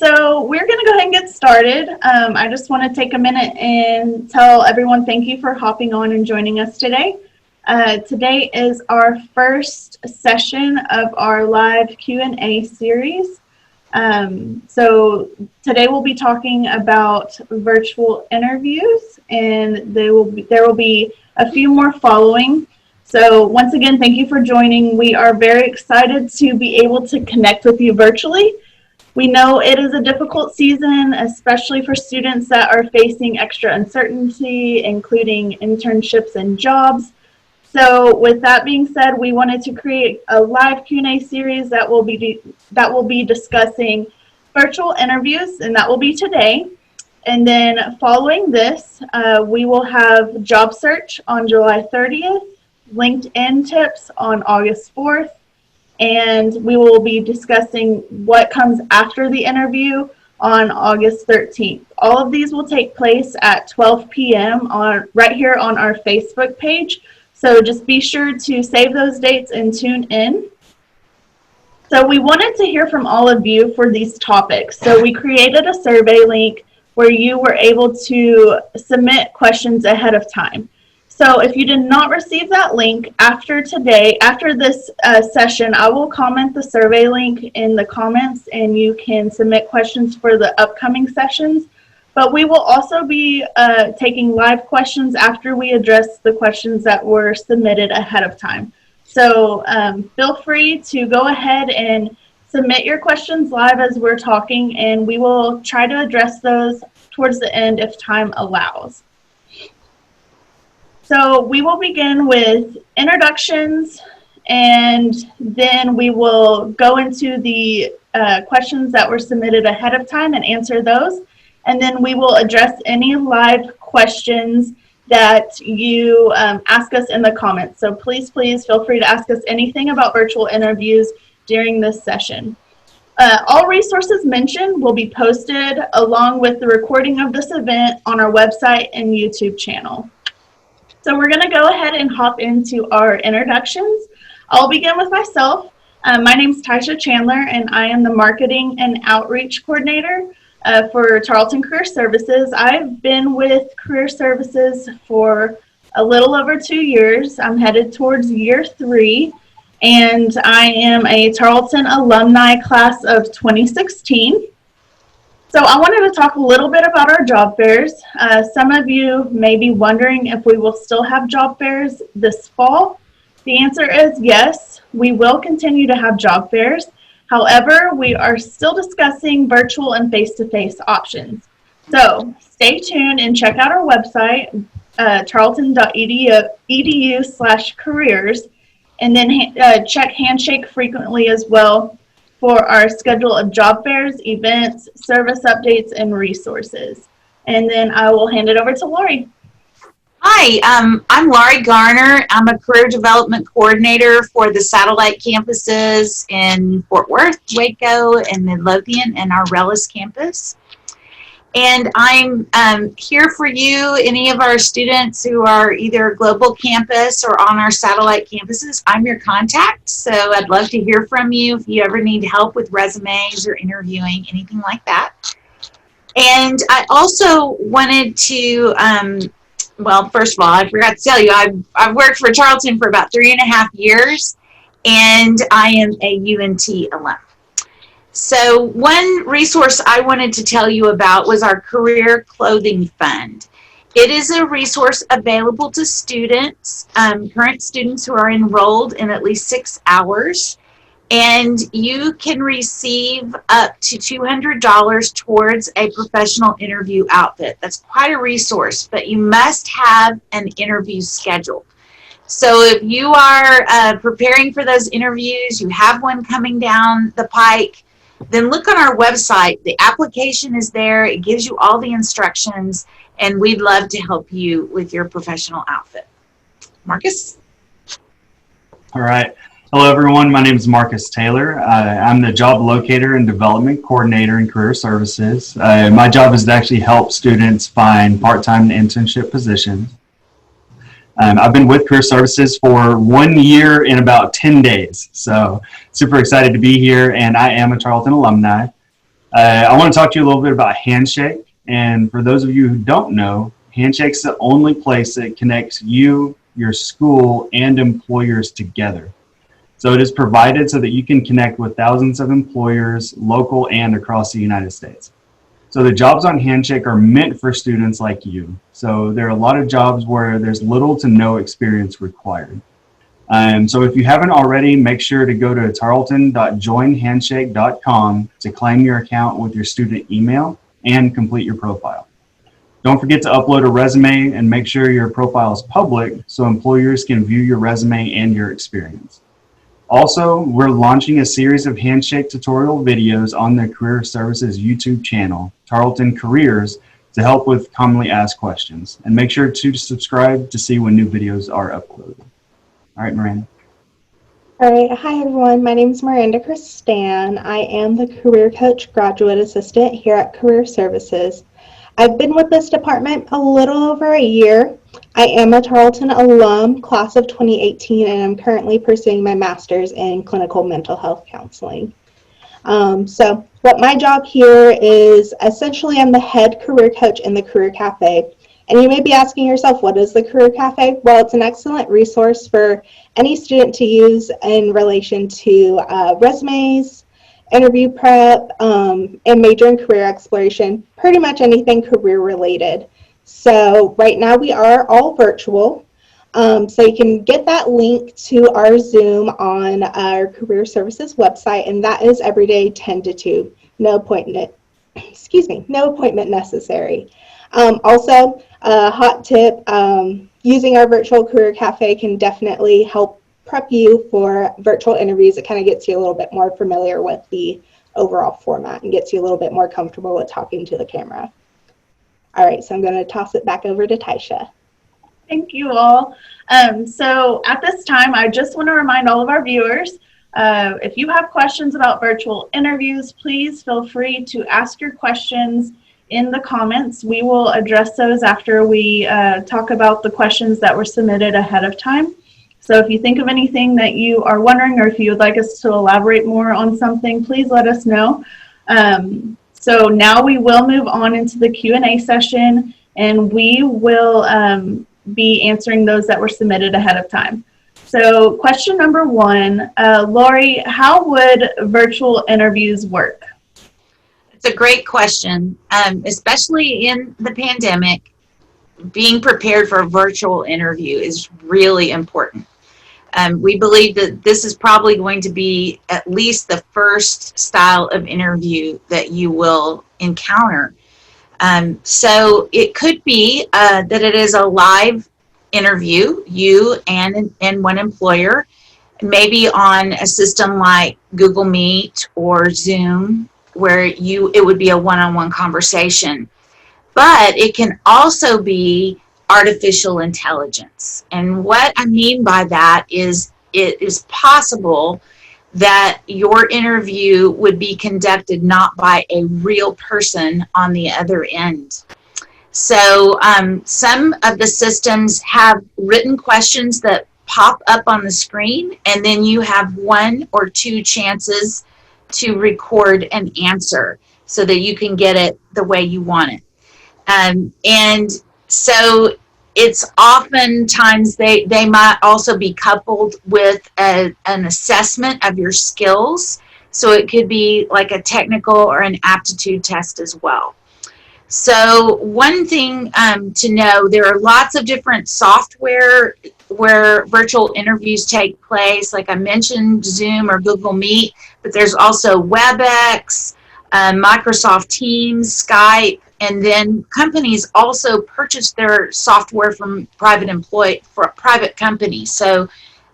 So we're going to go ahead and get started. I just want to take a minute and tell everyone thank you for hopping on and joining us today. Today is our first session of our live Q&A series. So today we'll be talking about virtual interviews, and there will be a few more following. So once again, thank you for joining. We are very excited to be able to connect with you virtually. We know it is a difficult season, especially for students that are facing extra uncertainty, including internships and jobs. So with that being said, we wanted to create a live Q&A series that will be discussing virtual interviews, and that will be today. And then following this, we will have job search on July 30th, LinkedIn tips on August 4th, and we will be discussing what comes after the interview on August 13th. All of these will take place at 12 p.m. right here on our Facebook page. So just be sure to save those dates and tune in. So we wanted to hear from all of you for these topics. So we created a survey link where you were able to submit questions ahead of time. So if you did not receive that link after this session, I will comment the survey link in the comments and you can submit questions for the upcoming sessions. But we will also be taking live questions after we address the questions that were submitted ahead of time. So feel free to go ahead and submit your questions live as we're talking, and we will try to address those towards the end if time allows. So we will begin with introductions, and then we will go into the questions that were submitted ahead of time and answer those. And then we will address any live questions that you ask us in the comments. So please feel free to ask us anything about virtual interviews during this session. All resources mentioned will be posted along with the recording of this event on our website and YouTube channel. So we're going to go ahead and hop into our introductions. I'll begin with myself. My name is Taisha Chandler, and I am the Marketing and Outreach Coordinator for Tarleton Career Services. I've been with Career Services for a little over 2 years. I'm headed towards year 3, and I am a Tarleton alumni class of 2016. So I wanted to talk a little bit about our job fairs. Some of you may be wondering if we will still have job fairs this fall. The answer is yes, we will continue to have job fairs. However, we are still discussing virtual and face-to-face options. So stay tuned and check out our website, tarleton.edu/careers, and then check Handshake frequently as well for our schedule of job fairs, events, service updates, and resources. And then I will hand it over to Lori. Hi, I'm Laurie Garner. I'm a career development coordinator for the satellite campuses in Fort Worth, Waco, and Midlothian, and our Rellis campus. And I'm here for you, any of our students who are either global campus or on our satellite campuses. I'm your contact, so I'd love to hear from you if you ever need help with resumes or interviewing, anything like that. And I also wanted to, well, first of all, I forgot to tell you, I've worked for Tarleton for about 3.5 years, and I am a UNT alum. So one resource I wanted to tell you about was our Career Clothing Fund. It is a resource available to students, current students who are enrolled in at least 6 hours, and you can receive up to $200 towards a professional interview outfit. That's quite a resource, but you must have an interview scheduled. So if you are preparing for those interviews, you have one coming down the pike, then look on our website. The application is there. It gives you all the instructions, and we'd love to help you with your professional outfit. Marcus? All right. Hello, everyone. My name is Marcus Taylor. I'm the Job Locator and Development Coordinator in Career Services. My job is to actually help students find part-time and internship positions. I've been with Career Services for 1 year and about 10 days, so super excited to be here, and I am a Tarleton alumni. I want to talk to you a little bit about Handshake. And for those of you who don't know, Handshake's the only place that connects you, your school, and employers together. So it is provided so that you can connect with thousands of employers, local and across the United States. So the jobs on Handshake are meant for students like you. So there are a lot of jobs where there's little to no experience required. So if you haven't already, make sure to go to 𝘳𝘠𝑚.joinhandshake.com to claim your account with your student email and complete your profile. Don't forget to upload a resume and make sure your profile is public so employers can view your resume and your experience. Also, we're launching a series of Handshake tutorial videos on the Career Services YouTube channel, Tarleton Careers, to help with commonly asked questions. And make sure to subscribe to see when new videos are uploaded. All right, Miranda. All right. Hi, everyone. My name is Miranda Christan. I am the Career Coach Graduate Assistant here at Career Services. I've been with this department a little over a year. I am a Tarleton alum, class of 2018, and I'm currently pursuing my master's in clinical mental health counseling. So what my job here is, essentially I'm the head career coach in the Career Cafe. And you may be asking yourself, what is the Career Cafe? Well, it's an excellent resource for any student to use in relation to resumes, interview prep, and major and career exploration, pretty much anything career related. So right now we are all virtual. So you can get that link to our Zoom on our Career Services website, and that is every day 10 to 2. No appointment necessary. Also, a hot tip, using our virtual Career Cafe can definitely help prep you for virtual interviews. It kind of gets you a little bit more familiar with the overall format and gets you a little bit more comfortable with talking to the camera. All right, so I'm going to toss it back over to Taisha. Thank you all. So at this time, I just want to remind all of our viewers, if you have questions about virtual interviews, please feel free to ask your questions in the comments. We will address those after we talk about the questions that were submitted ahead of time. So if you think of anything that you are wondering, or if you would like us to elaborate more on something, please let us know. So now we will move on into the Q&A session, and we will be answering those that were submitted ahead of time. So question number 1, Lori, how would virtual interviews work? It's a great question, especially in the pandemic. Being prepared for a virtual interview is really important. We believe that this is probably going to be at least the first style of interview that you will encounter. So it could be that it is a live interview, you and one employer, maybe on a system like Google Meet or Zoom, where it would be a one-on-one conversation. But it can also be artificial intelligence. And what I mean by that is it is possible that your interview would be conducted not by a real person on the other end. So some of the systems have written questions that pop up on the screen, and then you have 1 or 2 chances to record an answer so that you can get it the way you want it. And so it's oftentimes they might also be coupled with an assessment of your skills. So it could be like a technical or an aptitude test as well. So one thing to know, there are lots of different software where virtual interviews take place. Like I mentioned, Zoom or Google Meet, but there's also WebEx, Microsoft Teams, Skype, and then companies also purchase their software from private companies. So,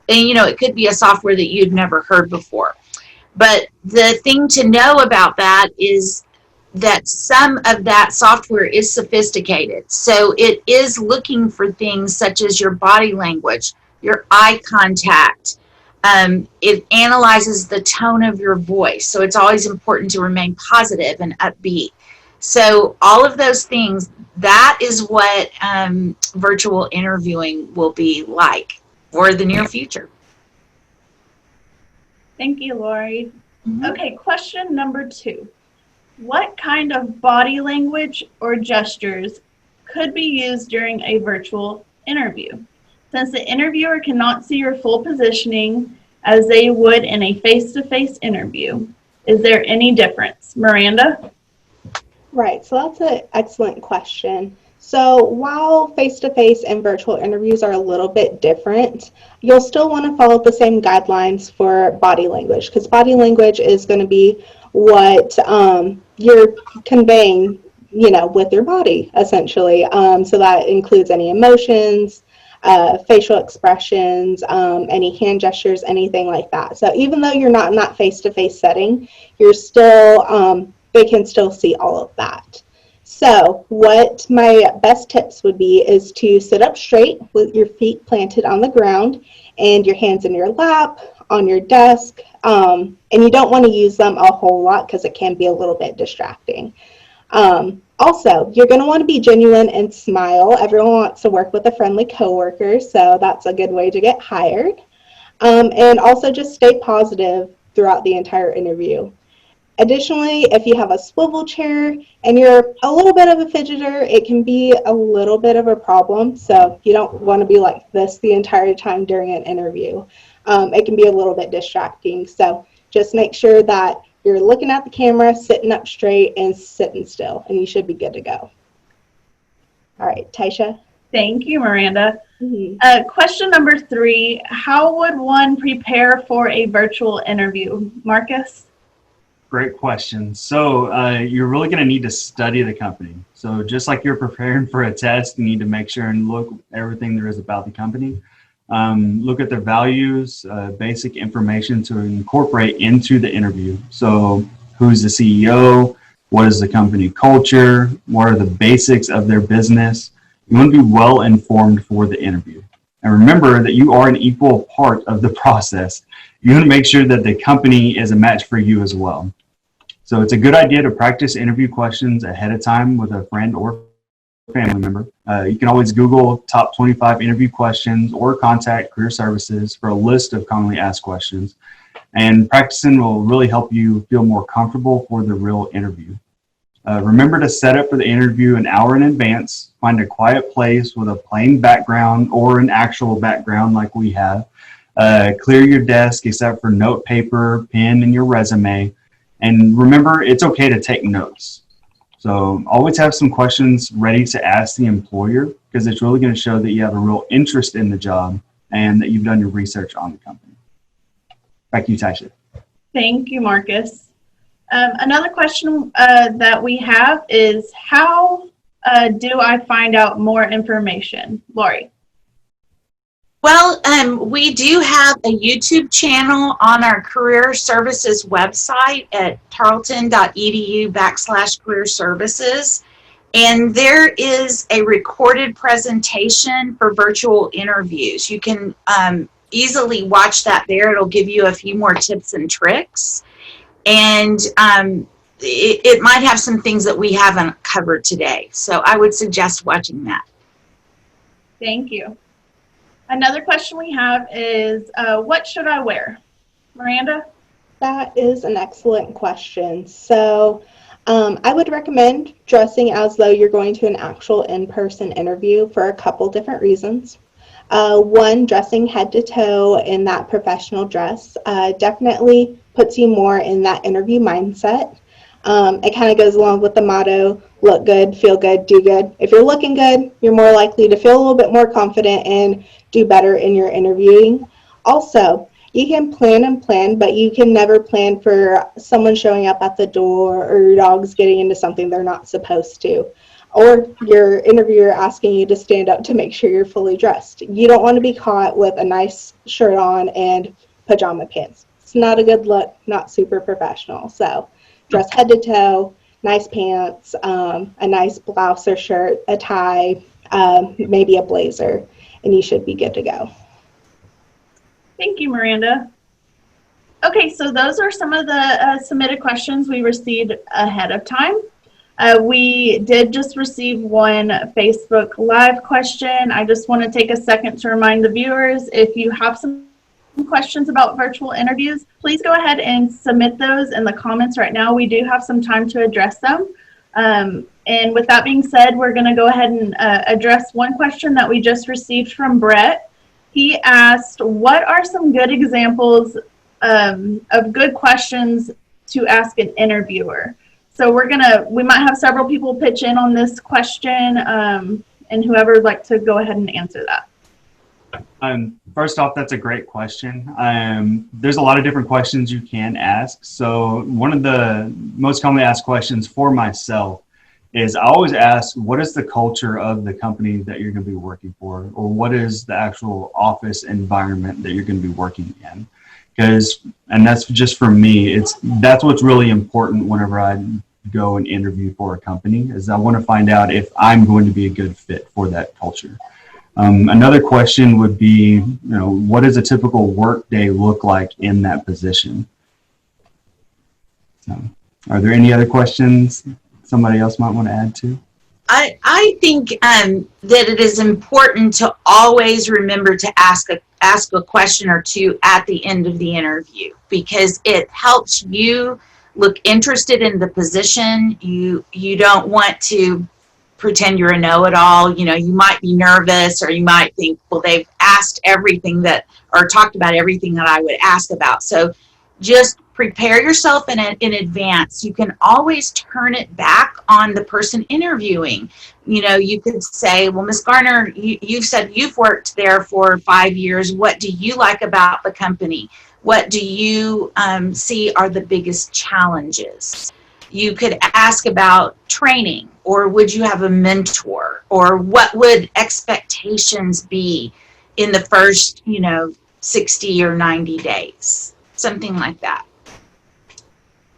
and, you know, it could be a software that you'd never heard before. But the thing to know about that is that some of that software is sophisticated. So it is looking for things such as your body language, your eye contact. It analyzes the tone of your voice. So it's always important to remain positive and upbeat. So all of those things, that is what virtual interviewing will be like for the near future. Thank you, Lori. Okay, question number 2. What kind of body language or gestures could be used during a virtual interview? Since the interviewer cannot see your full positioning as they would in a face-to-face interview, is there any difference? Miranda? Right, so that's an excellent question. So while face-to-face and virtual interviews are a little bit different, you'll still want to follow the same guidelines for body language, because body language is going to be what you're conveying, with your body, essentially. So that includes any emotions, facial expressions, any hand gestures, anything like that. So even though you're not in that face-to-face setting, you're still, they can still see all of that. So what my best tips would be is to sit up straight with your feet planted on the ground and your hands in your lap, on your desk, and you don't want to use them a whole lot because it can be a little bit distracting. Also, you're going to want to be genuine and smile. Everyone wants to work with a friendly coworker, so that's a good way to get hired. And also just stay positive throughout the entire interview. Additionally, if you have a swivel chair and you're a little bit of a fidgeter, it can be a little bit of a problem. So you don't want to be like this the entire time during an interview. It can be a little bit distracting. So just make sure that you're looking at the camera, sitting up straight, and sitting still, and you should be good to go. All right, Taisha. Thank you, Miranda. Mm-hmm. Question number 3, how would one prepare for a virtual interview? Marcus? Great question. So you're really going to need to study the company. So just like you're preparing for a test, you need to make sure and look everything there is about the company. Look at their values, basic information to incorporate into the interview. So who's the CEO? What is the company culture? What are the basics of their business? You want to be well informed for the interview. And remember that you are an equal part of the process. You want to make sure that the company is a match for you as well. So it's a good idea to practice interview questions ahead of time with a friend or family member. You can always Google top 25 interview questions or contact Career Services for a list of commonly asked questions. And practicing will really help you feel more comfortable for the real interview. Remember to set up for the interview an hour in advance. Find a quiet place with a plain background or an actual background like we have. Clear your desk except for note paper, pen, and your resume. And remember, it's okay to take notes. So always have some questions ready to ask the employer because it's really going to show that you have a real interest in the job and that you've done your research on the company. Back to you, Taisha. Thank you, Marcus. Another question that we have is, how do I find out more information? Lori. Well, we do have a YouTube channel on our Career Services website at tarleton.edu/career services. And there is a recorded presentation for virtual interviews. You can easily watch that there. It'll give you a few more tips and tricks. And it might have some things that we haven't covered today. So I would suggest watching that. Thank you. Another question we have is, what should I wear? Miranda? That is an excellent question. So I would recommend dressing as though you're going to an actual in-person interview for a couple different reasons. One, dressing head to toe in that professional dress definitely puts you more in that interview mindset. It kind of goes along with the motto, look good, feel good, do good. If you're looking good, you're more likely to feel a little bit more confident and do better in your interviewing. Also, you can plan, but you can never plan for someone showing up at the door or your dog's getting into something they're not supposed to, or your interviewer asking you to stand up to make sure you're fully dressed. You don't want to be caught with a nice shirt on and pajama pants. It's not a good look, not super professional. So dress head to toe, nice pants, a nice blouse or shirt, a tie, maybe a blazer, and you should be good to go. Thank you, Miranda. Okay, so those are some of the submitted questions we received ahead of time. We did just receive one Facebook Live question. I just want to take a second to remind the viewers, if you have some questions about virtual interviews, please go ahead and submit those in the comments right now. We do have some time to address them. And with that being said, we're going to go ahead and address one question that we just received from Brett. He asked, what are some good examples of good questions to ask an interviewer? So we might have several people pitch in on this question, and whoever would like to go ahead and answer that. First off, that's a great question. There's a lot of different questions you can ask. So one of the most commonly asked questions for myself is I always ask, what is the culture of the company that you're going to be working for? Or what is the actual office environment that you're going to be working in? And that's just for me, that's what's really important whenever I go and interview for a company, is I want to find out if I'm going to be a good fit for that culture. Another question would be, what does a typical work day look like in that position? So, are there any other questions somebody else might want to add to? I think that it is important to always remember to ask a question or two at the end of the interview, because it helps you look interested in the position. You don't want to pretend you're a know-it-all. You might be nervous, or you might think, well, they've asked everything or talked about everything that I would ask about. So just prepare yourself in advance. You can always turn it back on the person interviewing. You could say, well, Ms. Garner, you've said you've worked there for 5 years. What do you like about the company? What do you see are the biggest challenges? You could ask about training, or would you have a mentor, or what would expectations be in the first, 60 or 90 days, something like that.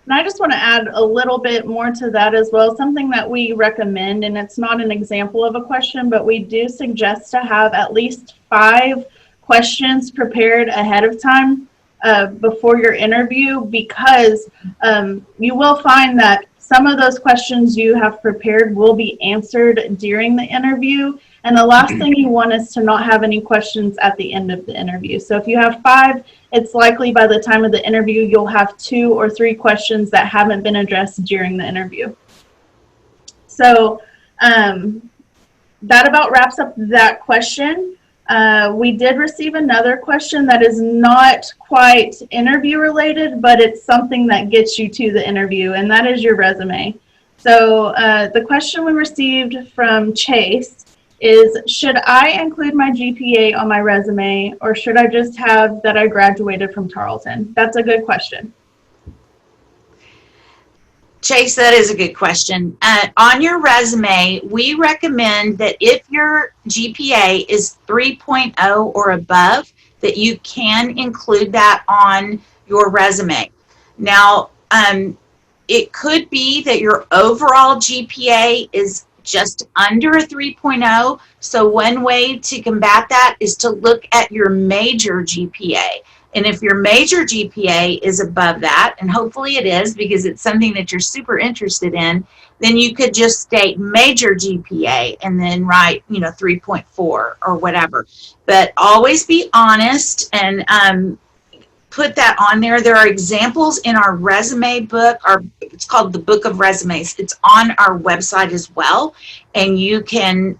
And I just want to add a little bit more to that as well, something that we recommend, and it's not an example of a question, but we do suggest to have at least 5 questions prepared ahead of time before your interview, because you will find that some of those questions you have prepared will be answered during the interview. And the last thing you want is to not have any questions at the end of the interview. So if you have 5, it's likely by the time of the interview, you'll have 2 or 3 questions that haven't been addressed during the interview. So that about wraps up that question. We did receive another question that is not quite interview related, but it's something that gets you to the interview, and that is your resume. So the question we received from Chase is, should I include my GPA on my resume, or should I just have that I graduated from Tarleton? That's a good question. Chase, that is a good question. On your resume, we recommend that if your GPA is 3.0 or above, that you can include that on your resume. Now, it could be that your overall GPA is just under a 3.0. So one way to combat that is to look at your major GPA. And if your major GPA is above that, and hopefully it is because it's something that you're super interested in, then you could just state major GPA and then write, 3.4 or whatever. But always be honest and put that on there. There are examples in our resume book, it's called the Book of Resumes. It's on our website as well, and you can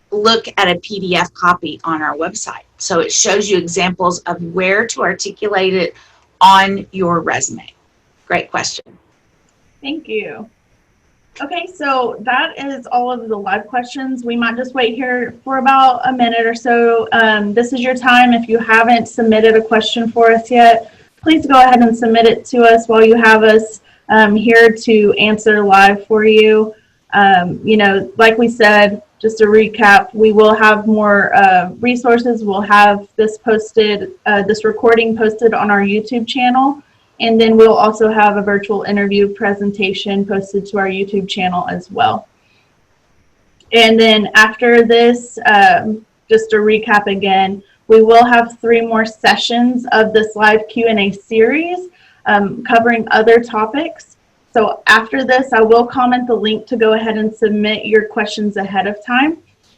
look at a PDF copy on our website. So it shows you examples of where to articulate it on your resume. Great question. Thank you. Okay, so that is all of the live questions. We might just wait here for about a minute or so. This is your time. If you haven't submitted a question for us yet, please go ahead and submit it to us while you have us here to answer live for you. Like we said, just to recap, we will have more resources. We'll have this posted, this recording posted on our YouTube channel. And then we'll also have a virtual interview presentation posted to our YouTube channel as well. And then after this, just to recap again, we will have 3 more sessions of this live Q&A series covering other topics. So after this, I will comment the link to go ahead and submit your questions ahead of time.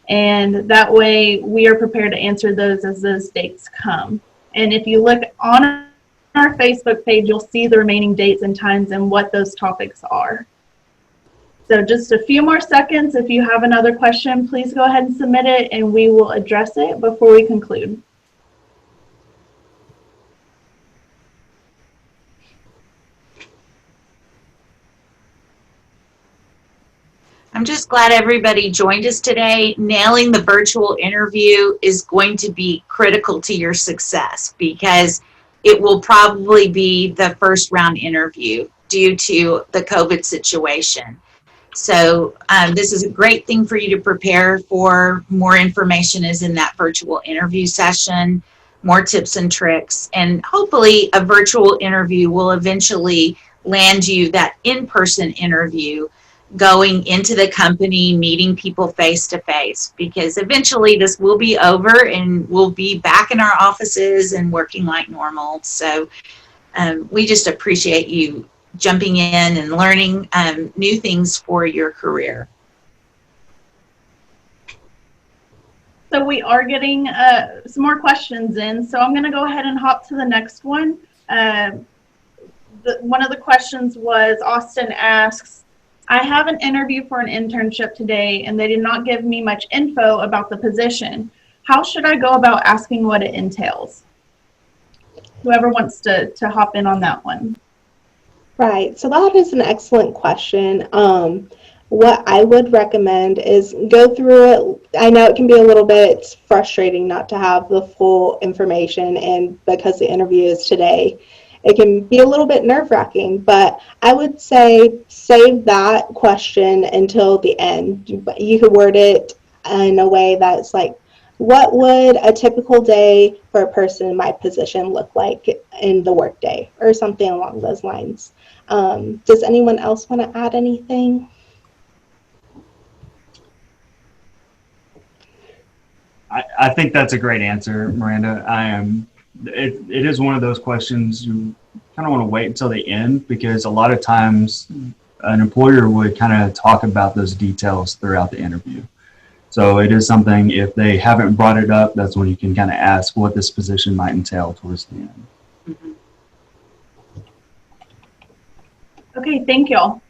And that way we are prepared to answer those as those dates come. And if you look on our Facebook page, you'll see the remaining dates and times and what those topics are. So just a few more seconds. If you have another question, please go ahead and submit it and we will address it before we conclude. I'm just glad everybody joined us today. Nailing the virtual interview is going to be critical to your success because it will probably be the first round interview due to the COVID situation. So this is a great thing for you to prepare for. More information is in that virtual interview session, more tips and tricks, and hopefully a virtual interview will eventually land you that in-person interview, going into the company, meeting people face to face, because eventually this will be over and we'll be back in our offices and working like normal. So we just appreciate you jumping in and learning new things for your career. So we are getting some more questions in, so I'm going to go ahead and hop to the next one. One of the questions was, Austin asks, I have an interview for an internship today and they did not give me much info about the position. How should I go about asking what it entails? Whoever wants to hop in on that one. Right, so that is an excellent question. What I would recommend is go through it. I know it can be a little bit frustrating not to have the full information, and because the interview is today, it can be a little bit nerve-wracking, but I would say save that question until the end. You could word it in a way that's like, what would a typical day for a person in my position look like in the workday, or something along those lines. Does anyone else want to add anything? I think that's a great answer, Miranda. It is one of those questions you kind of want to wait until the end, because a lot of times an employer would kind of talk about those details throughout the interview. So it is something, if they haven't brought it up, that's when you can kind of ask what this position might entail towards the end. Mm-hmm. Okay, thank y'all.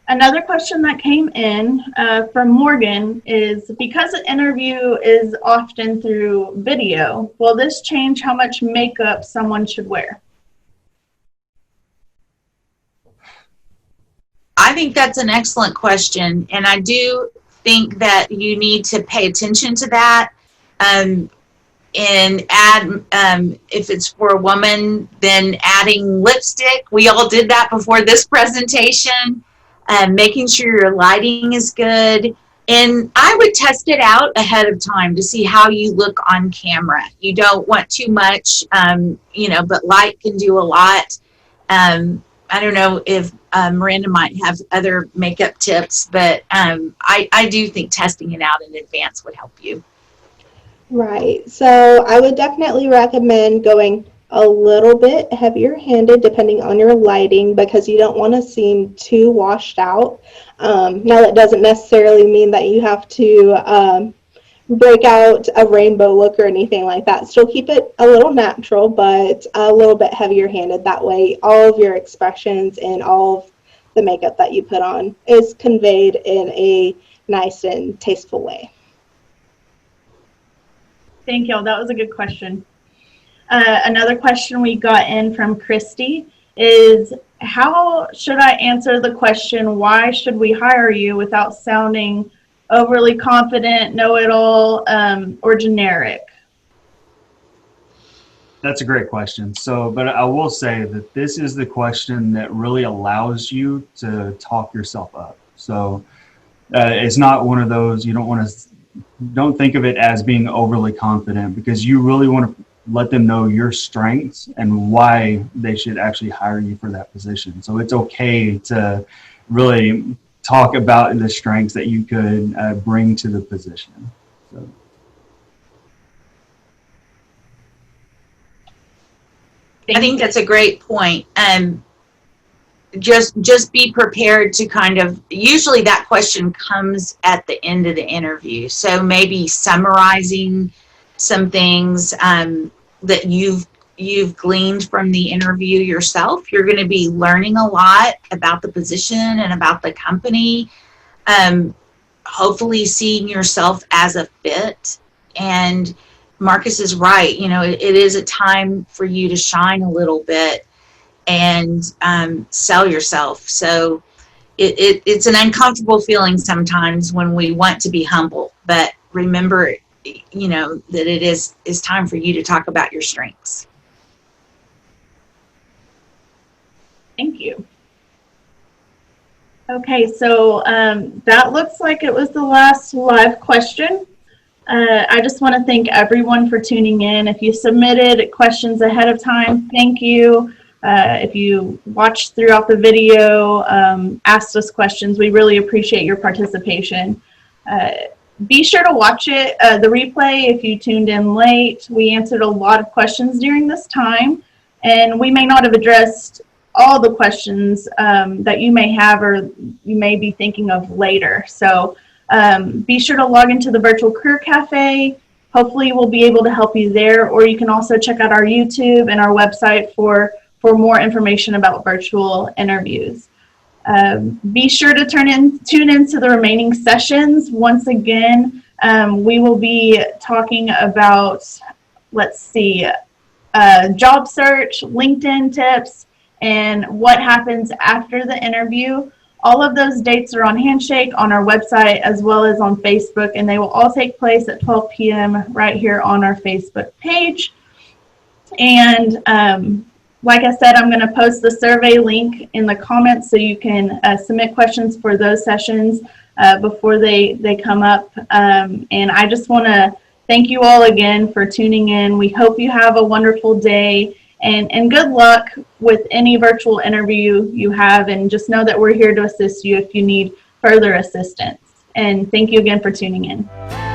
Another question that came in from Morgan is, because the interview is often through video, will this change how much makeup someone should wear? I think that's an excellent question, and I do think that you need to pay attention to that and add, if it's for a woman, then adding lipstick. We all did that before this presentation. Making sure your lighting is good. And I would test it out ahead of time to see how you look on camera. You don't want too much, but light can do a lot. I don't know if Miranda might have other makeup tips, but I do think testing it out in advance would help you. Right, so I would definitely recommend going a little bit heavier handed depending on your lighting, because you don't want to seem too washed out. Now that doesn't necessarily mean that you have to break out a rainbow look or anything like that. Still keep it a little natural, but a little bit heavier handed. That way all of your expressions and all of the makeup that you put on is conveyed in a nice and tasteful way. Thank y'all. That was a good question. Another question we got in from Christy is, how should I answer the question, why should we hire you, without sounding overly confident, know-it-all, or generic? That's a great question. So, but I will say that this is the question that really allows you to talk yourself up. So it's not one of those, don't think of it as being overly confident, because you really want to let them know your strengths and why they should actually hire you for that position. So it's okay to really talk about the strengths that you could bring to the position. So. I think that's a great point. Just be prepared to kind of, usually that question comes at the end of the interview. So maybe summarizing some things, that you've gleaned from the interview yourself. You're going to be learning a lot about the position and about the company. Hopefully seeing yourself as a fit. And Marcus is right. You know, it is a time for you to shine a little bit and sell yourself. So it's an uncomfortable feeling sometimes when we want to be humble, but remember, you know, that it is time for you to talk about your strengths. Thank you. Okay, so that looks like it was the last live question. I just want to thank everyone for tuning in. If you submitted questions ahead of time, thank you. If you watched throughout the video, asked us questions, we really appreciate your participation. Be sure to watch it, the replay, if you tuned in late. We answered a lot of questions during this time, and we may not have addressed all the questions that you may have or you may be thinking of later. So be sure to log into the Virtual Career Cafe. Hopefully we'll be able to help you there, or you can also check out our YouTube and our website for more information about virtual interviews. Be sure to tune into the remaining sessions. Once again, we will be talking about, let's see, job search, LinkedIn tips, and what happens after the interview. All of those dates are on Handshake on our website as well as on Facebook, and they will all take place at 12 p.m. right here on our Facebook page. And like I said, I'm going to post the survey link in the comments so you can submit questions for those sessions before they come up. And I just want to thank you all again for tuning in. We hope you have a wonderful day, and good luck with any virtual interview you have. And just know that we're here to assist you if you need further assistance. And thank you again for tuning in.